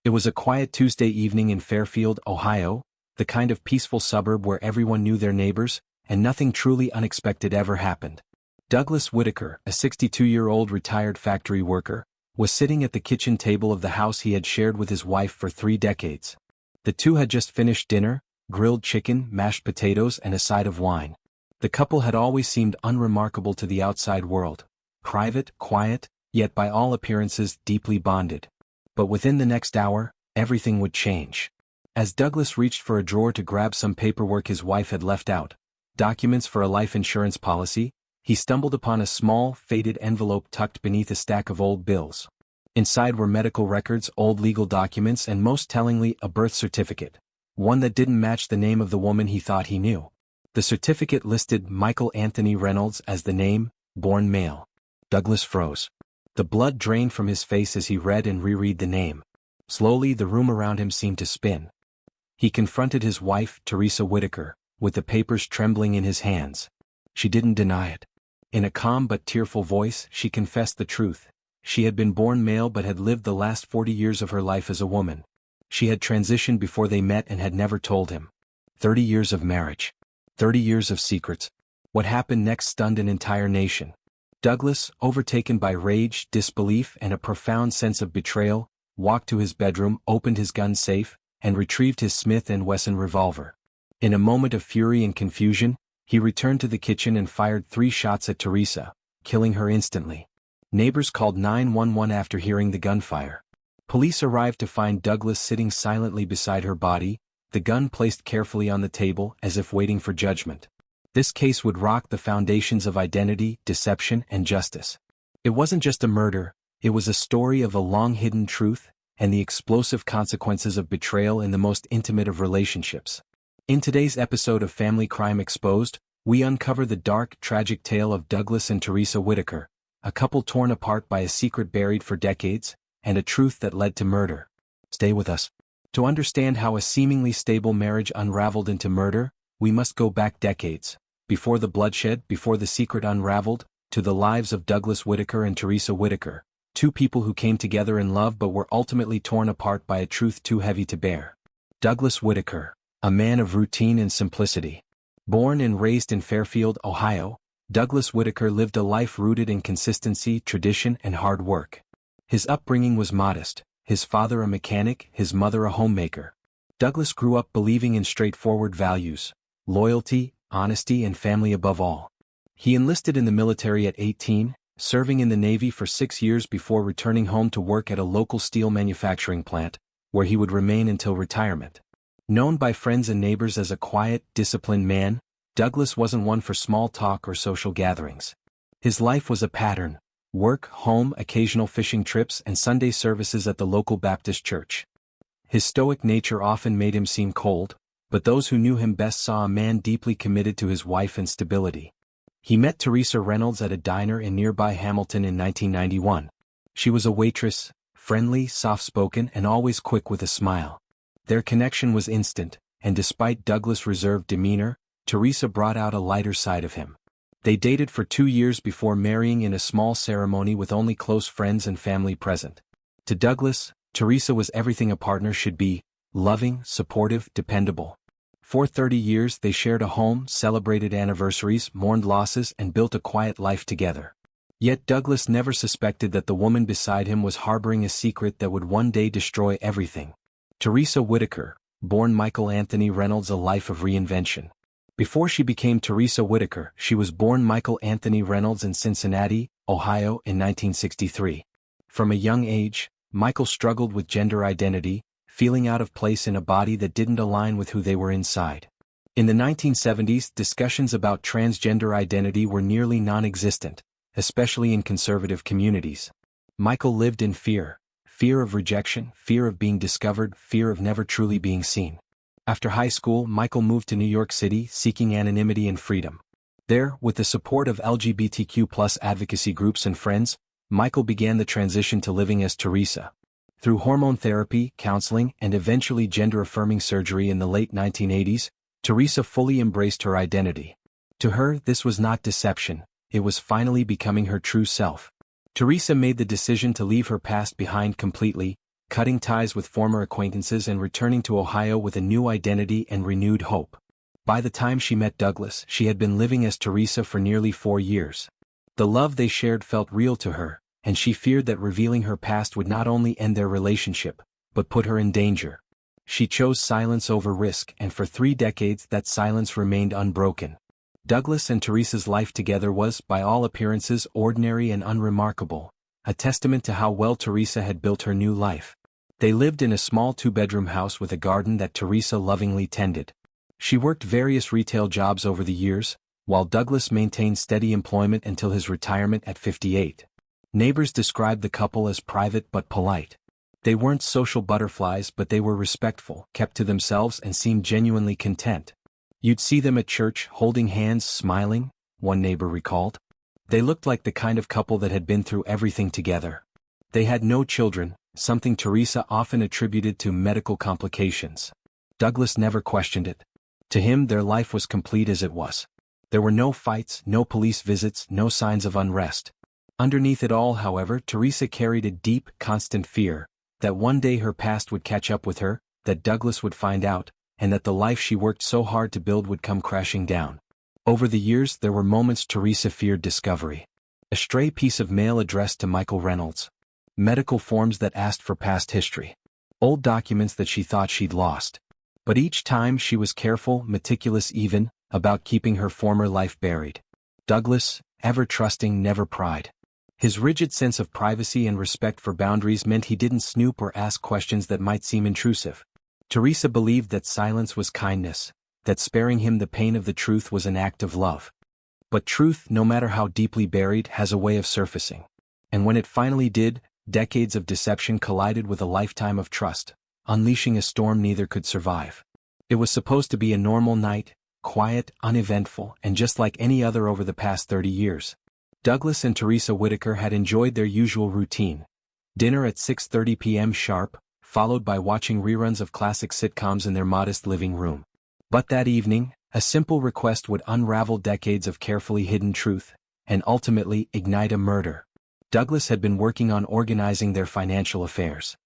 It was a quiet Tuesday evening in Fairfield, Ohio, the kind of peaceful suburb where everyone knew their neighbors, and nothing truly unexpected ever happened. Douglas Whitaker, a 62-year-old retired factory worker, was sitting at the kitchen table of the house he had shared with his wife for 3 decades. The two had just finished dinner, grilled chicken, mashed potatoes, and a side of wine. The couple had always seemed unremarkable to the outside world. Private, quiet, yet by all appearances deeply bonded. But within the next hour, everything would change. As Douglas reached for a drawer to grab some paperwork his wife had left out, documents for a life insurance policy, he stumbled upon a small, faded envelope tucked beneath a stack of old bills. Inside were medical records, old legal documents, and most tellingly, a birth certificate, one that didn't match the name of the woman he thought he knew. The certificate listed Michael Anthony Reynolds as the name, born male. Douglas froze. The blood drained from his face as he read and reread the name. Slowly the room around him seemed to spin. He confronted his wife, Teresa Whitaker, with the papers trembling in his hands. She didn't deny it. In a calm but tearful voice, she confessed the truth. She had been born male but had lived the last 40 years of her life as a woman. She had transitioned before they met and had never told him. 30 years of marriage. 30 years of secrets. What happened next stunned an entire nation. Douglas, overtaken by rage, disbelief, and a profound sense of betrayal, walked to his bedroom, opened his gun safe, and retrieved his Smith & Wesson revolver. In a moment of fury and confusion, he returned to the kitchen and fired 3 shots at Teresa, killing her instantly. Neighbors called 911 after hearing the gunfire. Police arrived to find Douglas sitting silently beside her body, the gun placed carefully on the table as if waiting for judgment. This case would rock the foundations of identity, deception, and justice. It wasn't just a murder, it was a story of a long-hidden truth, and the explosive consequences of betrayal in the most intimate of relationships. In today's episode of Family Crime Exposed, we uncover the dark, tragic tale of Douglas and Teresa Whitaker, a couple torn apart by a secret buried for decades, and a truth that led to murder. Stay with us. To understand how a seemingly stable marriage unraveled into murder, we must go back decades, before the bloodshed, before the secret unraveled, to the lives of Douglas Whitaker and Teresa Whitaker, 2 people who came together in love but were ultimately torn apart by a truth too heavy to bear. Douglas Whitaker, a man of routine and simplicity. Born and raised in Fairfield, Ohio, Douglas Whitaker lived a life rooted in consistency, tradition, and hard work. His upbringing was modest, his father a mechanic, his mother a homemaker. Douglas grew up believing in straightforward values: loyalty, honesty, and family above all. He enlisted in the military at 18, serving in the Navy for 6 years before returning home to work at a local steel manufacturing plant, where he would remain until retirement. Known by friends and neighbors as a quiet, disciplined man, Douglas wasn't one for small talk or social gatherings. His life was a pattern: work, home, occasional fishing trips, and Sunday services at the local Baptist church. His stoic nature often made him seem cold, but those who knew him best saw a man deeply committed to his wife and stability. He met Teresa Reynolds at a diner in nearby Hamilton in 1991. She was a waitress, friendly, soft-spoken, and always quick with a smile. Their connection was instant, and despite Douglas' reserved demeanor, Teresa brought out a lighter side of him. They dated for 2 years before marrying in a small ceremony with only close friends and family present. To Douglas, Teresa was everything a partner should be: loving, supportive, dependable. For 30 years they shared a home, celebrated anniversaries, mourned losses, and built a quiet life together. Yet Douglas never suspected that the woman beside him was harboring a secret that would one day destroy everything. Teresa Whitaker, born Michael Anthony Reynolds, a life of reinvention. Before she became Teresa Whitaker, she was born Michael Anthony Reynolds in Cincinnati, Ohio, in 1963. From a young age, Michael struggled with gender identity, feeling out of place in a body that didn't align with who they were inside. In the 1970s, discussions about transgender identity were nearly non-existent, especially in conservative communities. Michael lived in fear of rejection, fear of being discovered, fear of never truly being seen. After high school, Michael moved to New York City, seeking anonymity and freedom. There, with the support of LGBTQ+ advocacy groups and friends, Michael began the transition to living as Teresa. Through hormone therapy, counseling, and eventually gender-affirming surgery in the late 1980s, Teresa fully embraced her identity. To her, this was not deception, it was finally becoming her true self. Teresa made the decision to leave her past behind completely, cutting ties with former acquaintances and returning to Ohio with a new identity and renewed hope. By the time she met Douglas, she had been living as Teresa for nearly 4 years. The love they shared felt real to her, and she feared that revealing her past would not only end their relationship, but put her in danger. She chose silence over risk, and for 3 decades that silence remained unbroken. Douglas and Teresa's life together was, by all appearances, ordinary and unremarkable, a testament to how well Teresa had built her new life. They lived in a small 2-bedroom house with a garden that Teresa lovingly tended. She worked various retail jobs over the years, while Douglas maintained steady employment until his retirement at 58. Neighbors described the couple as private but polite. They weren't social butterflies, but they were respectful, kept to themselves, and seemed genuinely content. "You'd see them at church, holding hands, smiling," one neighbor recalled. They looked like the kind of couple that had been through everything together. They had no children, something Teresa often attributed to medical complications. Douglas never questioned it. To him, their life was complete as it was. There were no fights, no police visits, no signs of unrest. Underneath it all, however, Teresa carried a deep, constant fear that one day her past would catch up with her, that Douglas would find out, and that the life she worked so hard to build would come crashing down. Over the years, there were moments Teresa feared discovery. A stray piece of mail addressed to Michael Reynolds. Medical forms that asked for past history. Old documents that she thought she'd lost. But each time she was careful, meticulous even, about keeping her former life buried. Douglas, ever trusting, never pried. His rigid sense of privacy and respect for boundaries meant he didn't snoop or ask questions that might seem intrusive. Teresa believed that silence was kindness, that sparing him the pain of the truth was an act of love. But truth, no matter how deeply buried, has a way of surfacing. And when it finally did, decades of deception collided with a lifetime of trust, unleashing a storm neither could survive. It was supposed to be a normal night, quiet, uneventful, and just like any other over the past 30 years. Douglas and Teresa Whitaker had enjoyed their usual routine. Dinner at 6:30 p.m. sharp, followed by watching reruns of classic sitcoms in their modest living room. But that evening, a simple request would unravel decades of carefully hidden truth, and ultimately ignite a murder. Douglas had been working on organizing their financial affairs.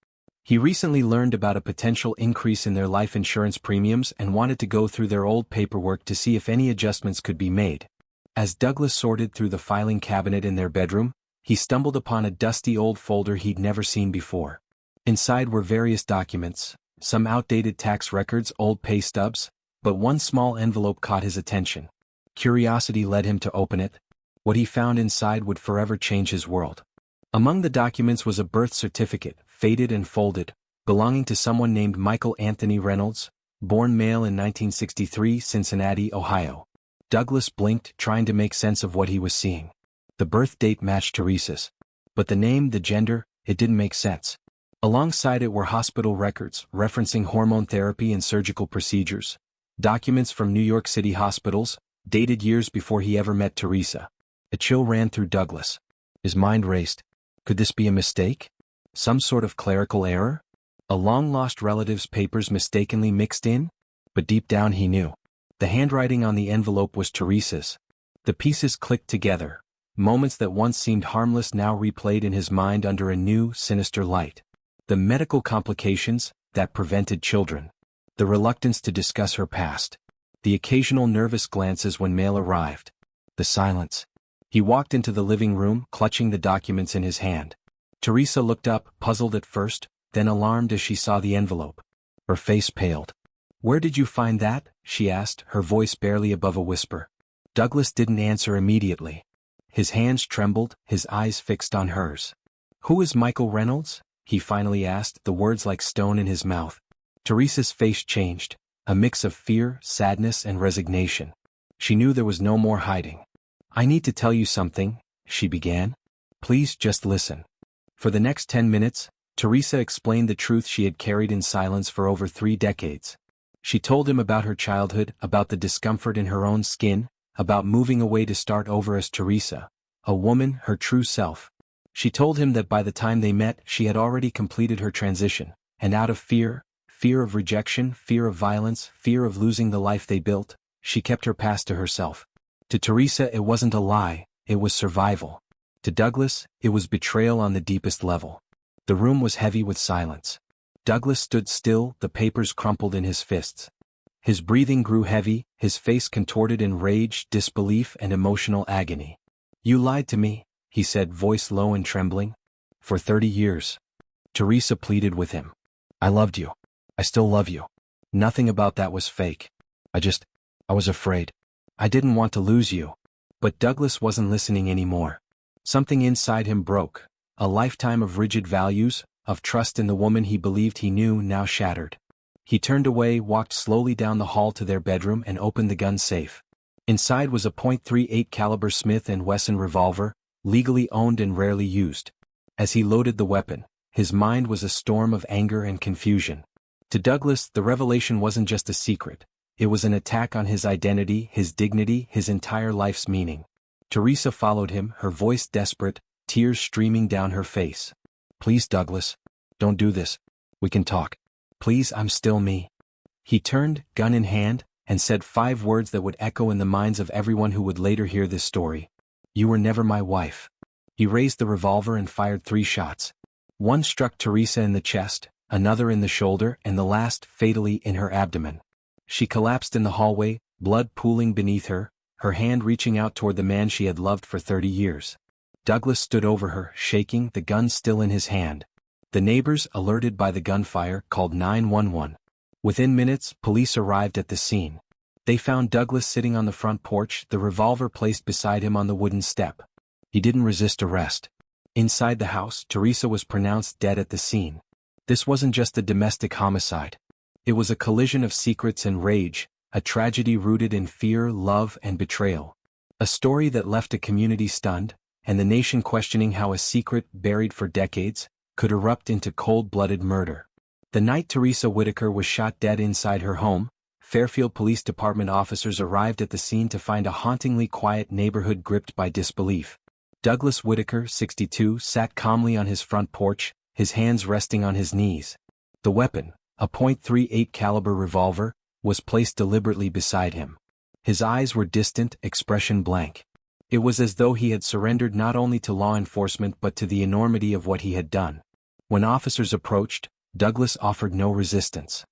He recently learned about a potential increase in their life insurance premiums and wanted to go through their old paperwork to see if any adjustments could be made. As Douglas sorted through the filing cabinet in their bedroom, he stumbled upon a dusty old folder he'd never seen before. Inside were various documents, some outdated tax records, old pay stubs, but one small envelope caught his attention. Curiosity led him to open it. What he found inside would forever change his world. Among the documents was a birth certificate, faded and folded, belonging to someone named Michael Anthony Reynolds, born male in 1963, Cincinnati, Ohio. Douglas blinked, trying to make sense of what he was seeing. The birth date matched Teresa's. But the name, the gender, it didn't make sense. Alongside it were hospital records, referencing hormone therapy and surgical procedures. Documents from New York City hospitals, dated years before he ever met Teresa. A chill ran through Douglas. His mind raced. Could this be a mistake? Some sort of clerical error? A long-lost relative's papers mistakenly mixed in? But deep down he knew. The handwriting on the envelope was Teresa's. The pieces clicked together. Moments that once seemed harmless now replayed in his mind under a new, sinister light. The medical complications that prevented children. The reluctance to discuss her past. The occasional nervous glances when mail arrived. The silence. He walked into the living room, clutching the documents in his hand. Teresa looked up, puzzled at first, then alarmed as she saw the envelope. Her face paled. "Where did you find that?" she asked, her voice barely above a whisper. Douglas didn't answer immediately. His hands trembled, his eyes fixed on hers. "Who is Michael Reynolds?" he finally asked, the words like stone in his mouth. Teresa's face changed, a mix of fear, sadness, and resignation. She knew there was no more hiding. "I need to tell you something," she began. "Please just listen." For the next 10 minutes, Teresa explained the truth she had carried in silence for over 3 decades. She told him about her childhood, about the discomfort in her own skin, about moving away to start over as Teresa, a woman, her true self. She told him that by the time they met, she had already completed her transition, and out of fear of rejection, fear of violence, fear of losing the life they built, she kept her past to herself. To Teresa it wasn't a lie, it was survival. To Douglas, it was betrayal on the deepest level. The room was heavy with silence. Douglas stood still, the papers crumpled in his fists. His breathing grew heavy, his face contorted in rage, disbelief, and emotional agony. "You lied to me," he said, voice low and trembling. "For 30 years. Teresa pleaded with him. "I loved you. I still love you. Nothing about that was fake. I was afraid. I didn't want to lose you." But Douglas wasn't listening anymore. Something inside him broke. A lifetime of rigid values, of trust in the woman he believed he knew, now shattered. He turned away, walked slowly down the hall to their bedroom and opened the gun safe. Inside was a .38 caliber Smith & Wesson revolver, legally owned and rarely used. As he loaded the weapon, his mind was a storm of anger and confusion. To Douglas, the revelation wasn't just a secret. It was an attack on his identity, his dignity, his entire life's meaning. Teresa followed him, her voice desperate, tears streaming down her face. "Please, Douglas. Don't do this. We can talk. Please, I'm still me." He turned, gun in hand, and said 5 words that would echo in the minds of everyone who would later hear this story. "You were never my wife." He raised the revolver and fired 3 shots. One struck Teresa in the chest, another in the shoulder, and the last, fatally, in her abdomen. She collapsed in the hallway, blood pooling beneath her, her hand reaching out toward the man she had loved for 30 years. Douglas stood over her, shaking, the gun still in his hand. The neighbors, alerted by the gunfire, called 911. Within minutes, police arrived at the scene. They found Douglas sitting on the front porch, the revolver placed beside him on the wooden step. He didn't resist arrest. Inside the house, Teresa was pronounced dead at the scene. This wasn't just a domestic homicide. It was a collision of secrets and rage, a tragedy rooted in fear, love, and betrayal. A story that left a community stunned, and the nation questioning how a secret, buried for decades, could erupt into cold-blooded murder. The night Teresa Whitaker was shot dead inside her home, Fairfield Police Department officers arrived at the scene to find a hauntingly quiet neighborhood gripped by disbelief. Douglas Whitaker, 62, sat calmly on his front porch, his hands resting on his knees. The weapon, a .38 caliber revolver, was placed deliberately beside him. His eyes were distant, expression blank. It was as though he had surrendered not only to law enforcement but to the enormity of what he had done. When officers approached, Douglas offered no resistance.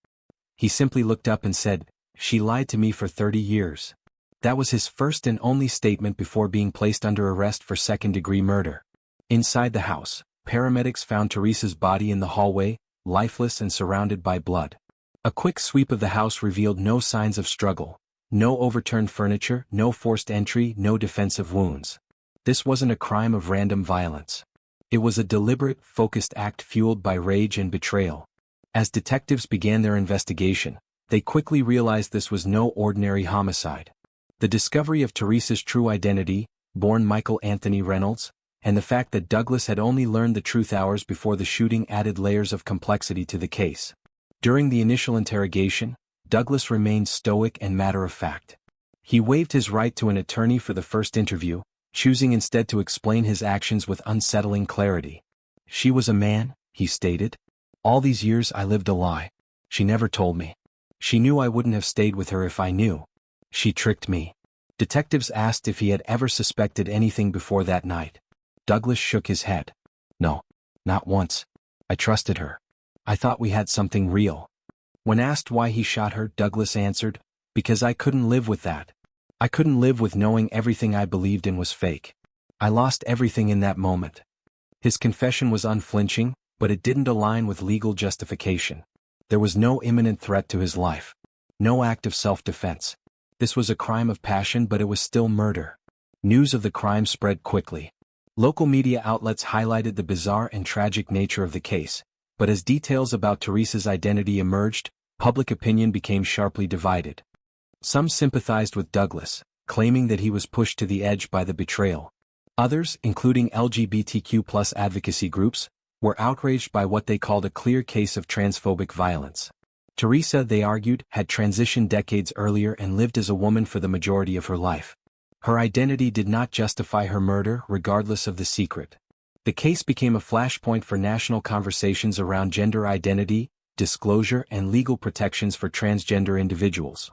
He simply looked up and said, "She lied to me for 30 years. That was his first and only statement before being placed under arrest for second-degree murder. Inside the house, paramedics found Teresa's body in the hallway, lifeless and surrounded by blood. A quick sweep of the house revealed no signs of struggle, no overturned furniture, no forced entry, no defensive wounds. This wasn't a crime of random violence. It was a deliberate, focused act fueled by rage and betrayal. As detectives began their investigation, they quickly realized this was no ordinary homicide. The discovery of Teresa's true identity, born Michael Anthony Reynolds, and the fact that Douglas had only learned the truth hours before the shooting added layers of complexity to the case. During the initial interrogation, Douglas remained stoic and matter-of-fact. He waived his right to an attorney for the first interview, choosing instead to explain his actions with unsettling clarity. "She was a man," he stated. "All these years I lived a lie. She never told me. She knew I wouldn't have stayed with her if I knew. She tricked me." Detectives asked if he had ever suspected anything before that night. Douglas shook his head. "No, not once. I trusted her. I thought we had something real." When asked why he shot her, Douglas answered, "Because I couldn't live with that. I couldn't live with knowing everything I believed in was fake. I lost everything in that moment." His confession was unflinching, but it didn't align with legal justification. There was no imminent threat to his life. No act of self-defense. This was a crime of passion, but it was still murder. News of the crime spread quickly. Local media outlets highlighted the bizarre and tragic nature of the case, but as details about Teresa's identity emerged, public opinion became sharply divided. Some sympathized with Douglas, claiming that he was pushed to the edge by the betrayal. Others, including LGBTQ+ advocacy groups, were outraged by what they called a clear case of transphobic violence. Teresa, they argued, had transitioned decades earlier and lived as a woman for the majority of her life. Her identity did not justify her murder, regardless of the secret. The case became a flashpoint for national conversations around gender identity, disclosure, and legal protections for transgender individuals.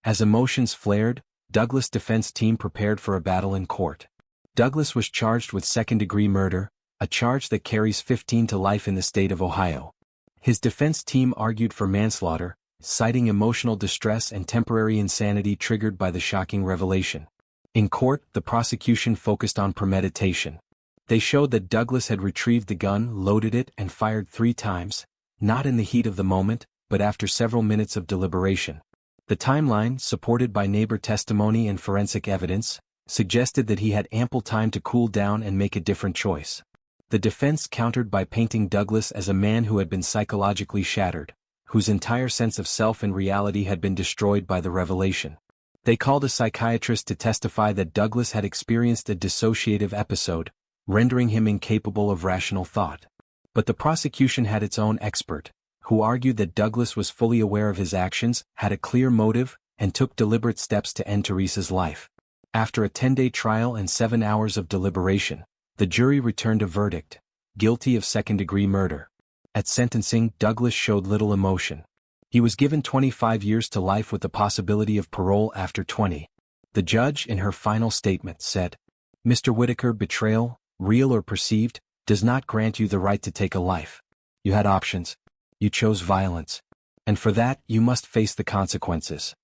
As emotions flared, Douglas' defense team prepared for a battle in court. Douglas was charged with second-degree murder, a charge that carries 15 to life in the state of Ohio. His defense team argued for manslaughter, citing emotional distress and temporary insanity triggered by the shocking revelation. In court, the prosecution focused on premeditation. They showed that Douglas had retrieved the gun, loaded it, and fired 3 times, not in the heat of the moment, but after several minutes of deliberation. The timeline, supported by neighbor testimony and forensic evidence, suggested that he had ample time to cool down and make a different choice. The defense countered by painting Douglas as a man who had been psychologically shattered, whose entire sense of self and reality had been destroyed by the revelation. They called a psychiatrist to testify that Douglas had experienced a dissociative episode, rendering him incapable of rational thought. But the prosecution had its own expert, who argued that Douglas was fully aware of his actions, had a clear motive, and took deliberate steps to end Teresa's life. After a 10-day trial and 7 hours of deliberation, the jury returned a verdict: guilty of second-degree murder. At sentencing, Douglas showed little emotion. He was given 25 years to life with the possibility of parole after 20. The judge, in her final statement, said, "Mr. Whitaker, betrayal, real or perceived, does not grant you the right to take a life. You had options. You chose violence. And for that, you must face the consequences."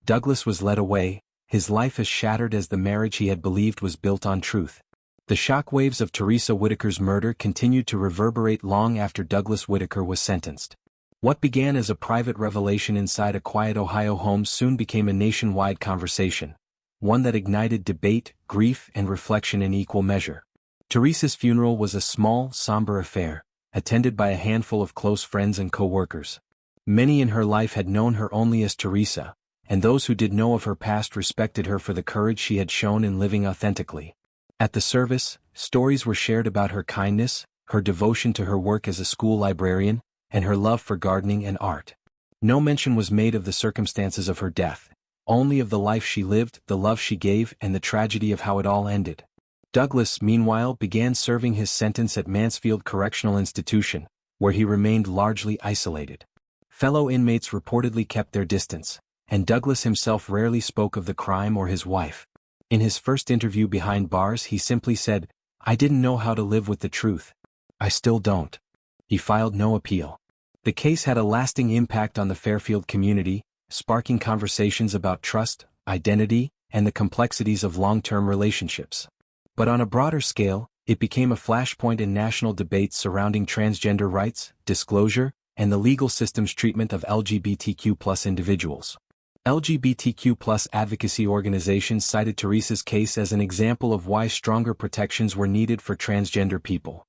Douglas was led away, his life as shattered as the marriage he had believed was built on truth. The shockwaves of Teresa Whitaker's murder continued to reverberate long after Douglas Whitaker was sentenced. What began as a private revelation inside a quiet Ohio home soon became a nationwide conversation, one that ignited debate, grief, and reflection in equal measure. Teresa's funeral was a small, somber affair, attended by a handful of close friends and co-workers. Many in her life had known her only as Teresa, and those who did know of her past respected her for the courage she had shown in living authentically. At the service, stories were shared about her kindness, her devotion to her work as a school librarian, and her love for gardening and art. No mention was made of the circumstances of her death, only of the life she lived, the love she gave, and the tragedy of how it all ended. Douglas, meanwhile, began serving his sentence at Mansfield Correctional Institution, where he remained largely isolated. Fellow inmates reportedly kept their distance, and Douglas himself rarely spoke of the crime or his wife. In his first interview behind bars, he simply said, "I didn't know how to live with the truth. I still don't." He filed no appeal. The case had a lasting impact on the Fairfield community, sparking conversations about trust, identity, and the complexities of long-term relationships. But on a broader scale, it became a flashpoint in national debates surrounding transgender rights, disclosure, and the legal system's treatment of LGBTQ+ individuals. LGBTQ+ advocacy organizations cited Teresa's case as an example of why stronger protections were needed for transgender people,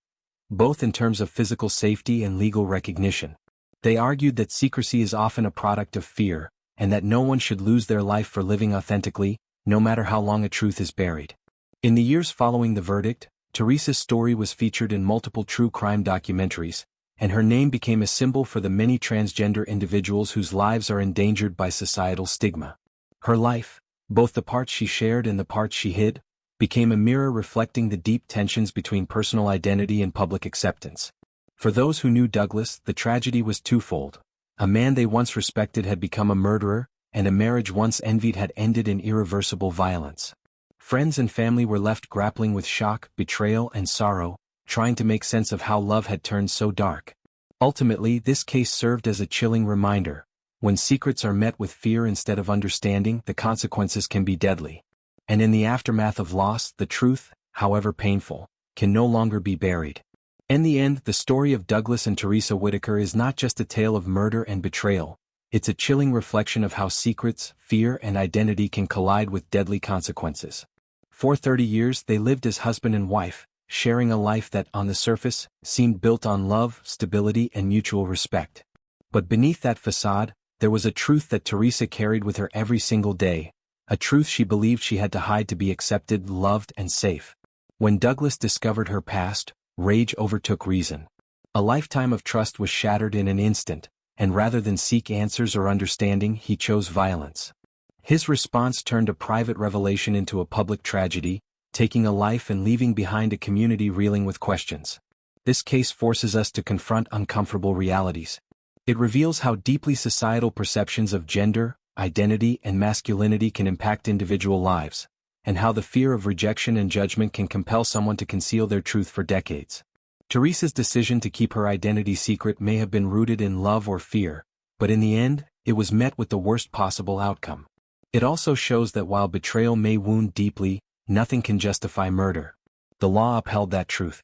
both in terms of physical safety and legal recognition. They argued that secrecy is often a product of fear, and that no one should lose their life for living authentically, no matter how long a truth is buried. In the years following the verdict, Teresa's story was featured in multiple true crime documentaries, and her name became a symbol for the many transgender individuals whose lives are endangered by societal stigma. Her life, both the parts she shared and the parts she hid, became a mirror reflecting the deep tensions between personal identity and public acceptance. For those who knew Douglas, the tragedy was twofold. A man they once respected had become a murderer, and a marriage once envied had ended in irreversible violence. Friends and family were left grappling with shock, betrayal, and sorrow, trying to make sense of how love had turned so dark. Ultimately, this case served as a chilling reminder: when secrets are met with fear instead of understanding, the consequences can be deadly. And in the aftermath of loss, the truth, however painful, can no longer be buried. In the end, the story of Douglas and Teresa Whitaker is not just a tale of murder and betrayal, it's a chilling reflection of how secrets, fear, and identity can collide with deadly consequences. For 30 years they lived as husband and wife, sharing a life that, on the surface, seemed built on love, stability, and mutual respect. But beneath that facade, there was a truth that Teresa carried with her every single day, a truth she believed she had to hide to be accepted, loved, and safe. When Douglas discovered her past, rage overtook reason. A lifetime of trust was shattered in an instant, and rather than seek answers or understanding, he chose violence. His response turned a private revelation into a public tragedy, taking a life and leaving behind a community reeling with questions. This case forces us to confront uncomfortable realities. It reveals how deeply societal perceptions of gender, identity, and masculinity can impact individual lives, and how the fear of rejection and judgment can compel someone to conceal their truth for decades. Teresa's decision to keep her identity secret may have been rooted in love or fear, but in the end, it was met with the worst possible outcome. It also shows that while betrayal may wound deeply, nothing can justify murder. The law upheld that truth.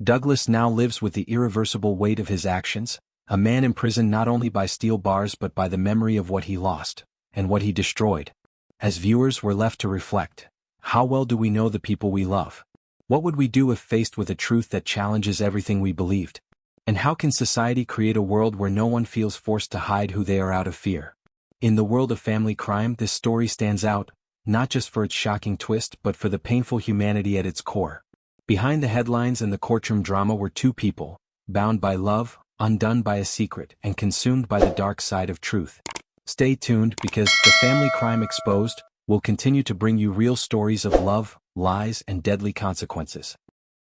Douglas now lives with the irreversible weight of his actions, a man imprisoned not only by steel bars but by the memory of what he lost, and what he destroyed. As viewers, we're left to reflect. How well do we know the people we love? What would we do if faced with a truth that challenges everything we believed? And how can society create a world where no one feels forced to hide who they are out of fear? In the world of family crime, this story stands out, not just for its shocking twist but for the painful humanity at its core. Behind the headlines and the courtroom drama were two people, bound by love, undone by a secret, and consumed by the dark side of truth. Stay tuned because The Family Crime Exposed will continue to bring you real stories of love, lies, and deadly consequences.